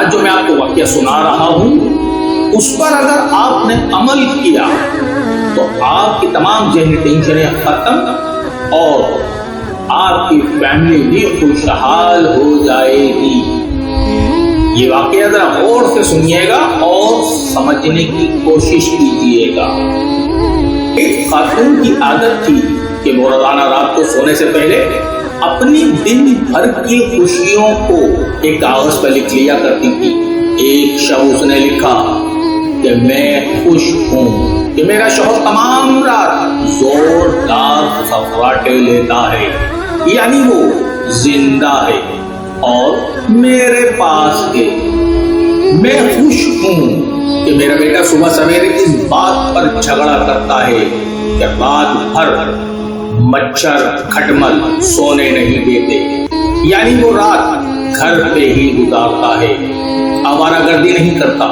آج جو میں آپ کو واقعہ سنا رہا ہوں اس پر اگر آپ نے عمل کیا تو آپ کی تمام ذہنی ٹینشنیں ختم اور آپ کی فیملی بھی خوشحال ہو جائے گی۔ یہ واقعہ ذرا غور سے سنیے گا اور سمجھنے کی کوشش کیجیے گا۔ ایک خاتون کی عادت تھی کہ وہ روزانہ رات کو سونے سے پہلے اپنی دن بھر کی خوشیوں کو ایک کاغذ پر لکھ لیا کرتی تھی۔ ایک شب اس نے لکھا کہ میں خوش ہوں کہ میرا شوہر تمام رات زوردار ففراٹے لیتا ہے، یعنی وہ زندہ ہے اور میرے پاس ہے۔ میں خوش ہوں کہ میرا بیٹا صبح سویرے اس بات پر جھگڑا کرتا ہے کہ رات بھر مچھر کھٹمل سونے نہیں دیتے، یعنی وہ رات گھر پہ ہی گزارتا ہے، آوارہ گردی نہیں کرتا۔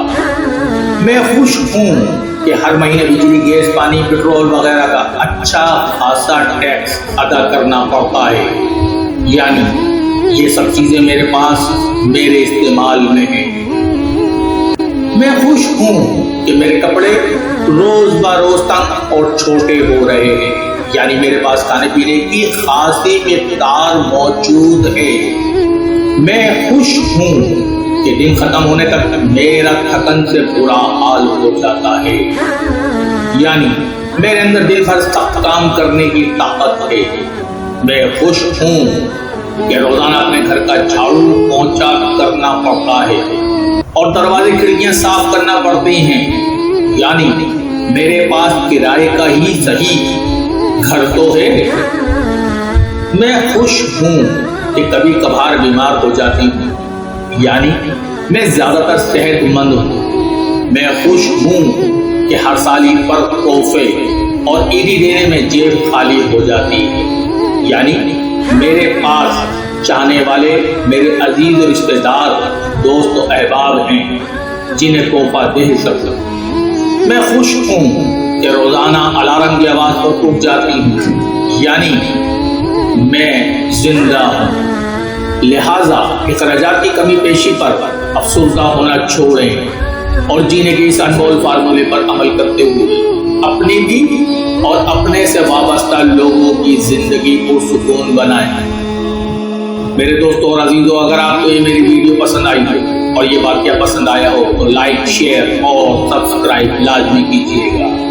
میں خوش ہوں کہ ہر مہینے بجلی، گیس، پانی، پیٹرول وغیرہ کا اچھا خاصا ٹیکس ادا کرنا پڑتا ہے، یعنی یہ سب چیزیں میرے پاس میرے استعمال میں ہیں۔ میں خوش ہوں کہ میرے کپڑے روز بروز تنگ اور چھوٹے ہو رہے ہیں، یعنی میرے پاس کھانے پینے کی خاصی مقدار موجود ہے۔ میں خوش ہوں کہ دن ختم ہونے تک میرا تھکن سے برا حال ہو جاتا ہے، یعنی میرے اندر دن بھر سخت کام کرنے کی طاقت ہے۔ میں خوش ہوں کہ روزانہ اپنے گھر کا جھاڑو پونچھا کرنا پڑتا ہے اور دروازے کھڑکیاں صاف کرنا پڑتی ہیں، یعنی میرے پاس کرائے کا ہی صحیح گھر تو ہے۔ میں خوش ہوں کہ کبھی کبھار بیمار ہو جاتی ہوں، یعنی میں زیادہ تر صحت مند ہوں۔ میں خوش ہوں کہ ہر سال عید پر تحفے اور عیدی دینے میں جیب خالی ہو جاتی ہے، یعنی میرے پاس چاہنے والے میرے عزیز و رشتہ دار، دوست و احباب ہیں جنہیں تحفہ دے سکوں۔ میں خوش ہوں کہ روزانہ الارم کی آواز پر اٹھ جاتی ہوں، یعنی میں زندہ ہوں۔ لہٰذا اخراجات کی کمی پیشی پر افسردہ ہونا چھوڑیں اور جینے کے اس انمول فارمولے پر عمل کرتے ہوئے اپنی بھی اور اپنے سے وابستہ لوگوں کی زندگی کو سکون بنائیں۔ میرے دوستوں اور عزیزوں، اگر آپ کو یہ میری ویڈیو پسند آئی ہو اور یہ واقعہ پسند آیا ہو تو لائک، شیئر اور سبسکرائب لازمی کیجیے گا۔